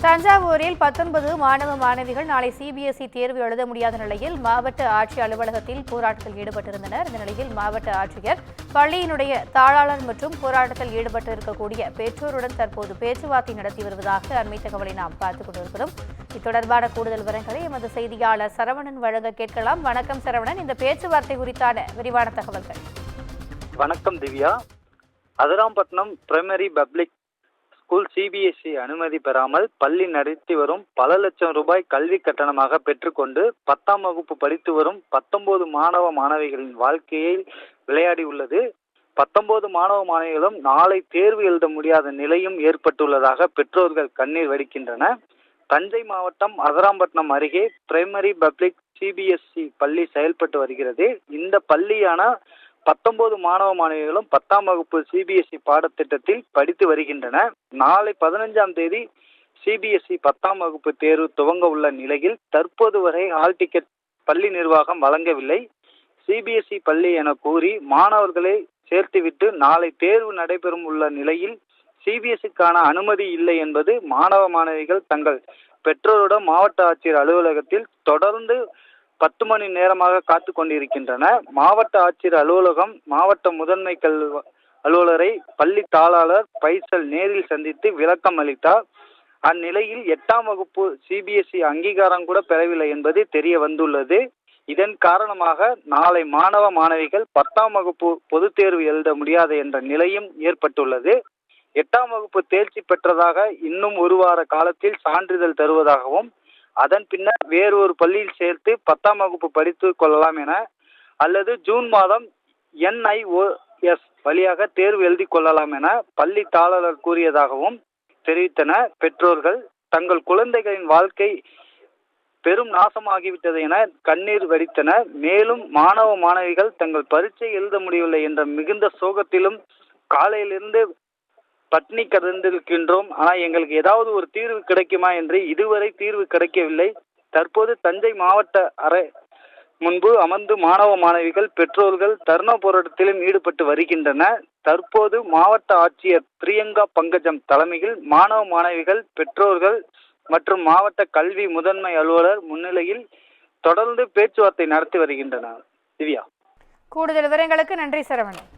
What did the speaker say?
தஞ்சாவூரில் 19 மாணவ மாணவிகள் நாளை சிபிஎஸ்இ தேர்வு எழுத முடியாத நிலையில் மாவட்ட ஆட்சியர் அலுவலகத்தில் போராட்டத்தில் ஈடுபட்டிருந்தனர். இந்த நிலையில் மாவட்ட ஆட்சியர் பள்ளியினுடைய தாளாளர் மற்றும் போராட்டத்தில் ஈடுபட்டிருக்கக்கூடிய பெற்றோருடன் தற்போது பேச்சுவார்த்தை நடத்தி வருவதாக அண்மை தகவலை நாம் பார்த்துக் கொண்டிருக்கிறோம். இத்தொடர்பான கூடுதல் விவரங்களை எமது செய்தியாளர் சரவணன் வழங்க கேட்கலாம். வணக்கம் சரவணன், இந்த பேச்சுவார்த்தை குறித்தான விரிவான தகவல்கள். வணக்கம் Divya. Adirampattinam primary public school CBSE அனுமதி பெறாமல் பள்ளி நடத்தி வரும் பல லட்சம் ரூபாய் கல்வி கட்டணமாக பெற்றுக்கொண்டு 10ஆம் வகுப்பு படித்து வரும் 19 மாணவ மாணவிகளின் வாழ்க்கையை விளையாடி உள்ளது. 19 மாணவ மாணவிகளும் நாளை தேர்வு எழுத முடியாத நிலையும் ஏற்பட்டுள்ளதாக பெற்றோர்கள் கண்ணீர் வடிக்கின்றன. தஞ்சை மாவட்டம் அதிராம்பட்டினம் அருகே பிரைமரி பப்ளிக் சிபிஎஸ்இ பள்ளி செயல்பட்டு வருகிறது. இந்த பள்ளியான 19 மாணவ மாணவிகளும் 10ஆம் வகுப்பு சிபிஎஸ்இ பாடத்திட்டத்தில் படித்து வருகின்றன. நாளை 15ஆம் தேதி சிபிஎஸ்இ 10ஆம் வகுப்பு தேர்வு துவங்க உள்ள நிலையில் தற்போது வரை ஹால் டிக்கெட் பள்ளி நிர்வாகம் வழங்கவில்லை. சிபிஎஸ்இ பள்ளி என கூறி மாணவர்களை சேர்த்துவிட்டு நாளை தேர்வு நடைபெறும் உள்ள நிலையில் சிபிஎஸ்இக்கான அனுமதி இல்லை என்பது மாணவ மாணவிகள் தங்கள் பெற்றோருடன் மாவட்ட ஆட்சியர் அலுவலகத்தில் தொடர்ந்து 10 மணி நேரமாக காத்து கொண்டிருக்கின்றன. மாவட்ட ஆட்சியர் அலுவலகம் மாவட்ட முதன்மை அலுவலரை பள்ளி தாளாளர் பைசல் நேரில் சந்தித்து விளக்கம் அளித்தார். அந்நிலையில் 8ஆம் வகுப்பு சிபிஎஸ்இ அங்கீகாரம் கூட பெறவில்லை என்பது தெரிய வந்துள்ளது. இதன் காரணமாக நாளை மாணவ மாணவிகள் 10ஆம் வகுப்பு பொதுத் தேர்வு எழுத முடியாது என்ற நிலையும் ஏற்பட்டுள்ளது. 8ஆம் வகுப்பு தேர்ச்சி பெற்றதாக இன்னும் ஒரு வார காலத்தில் சான்றிதழ் தருவதாகவும் அதன் பின்னர் வேறு ஒரு பள்ளியில் சேர்த்து 10ஆம் வகுப்பு படித்து கொள்ளலாம் என அல்லது ஜூன் மாதம் NIOS வழியாக தேர்வு எழுதி கொள்ளலாம் என பள்ளி தாளாளர் கூறியதாகவும் தெரிவித்தனர். பெற்றோர்கள் தங்கள் குழந்தைகளின் வாழ்க்கை பெரும் நாசமாகிவிட்டது என கண்ணீர் வடித்தனர். மேலும் மாணவ மாணவிகள் தங்கள் பரீட்சை எழுத முடியவில்லை என்ற மிகுந்த சோகத்திலும் காலையிலிருந்து பட்னி கிடந்திருக்கின்றோம், ஆனால் எங்களுக்கு ஏதாவது ஒரு தீர்வு கிடைக்குமா என்று இதுவரை தீர்வு கிடைக்கவில்லை. தற்போது தஞ்சை மாவட்ட அறை முன்பு அமர்ந்து மாணவ மாணவிகள் பெற்றோர்கள் தர்ணா போராட்டத்திலும் ஈடுபட்டு வருகின்றனர். தற்போது மாவட்ட ஆட்சியர் பிரியங்கா பங்கஜம் தலைமையில் மாணவ மாணவிகள் பெற்றோர்கள் மற்றும் மாவட்ட கல்வி முதன்மை அலுவலர் முன்னிலையில் தொடர்ந்து பேச்சுவார்த்தை நடத்தி வருகின்றனர். திவ்யா, கூடுதல் விவரங்களுக்கு நன்றி சரவணன்.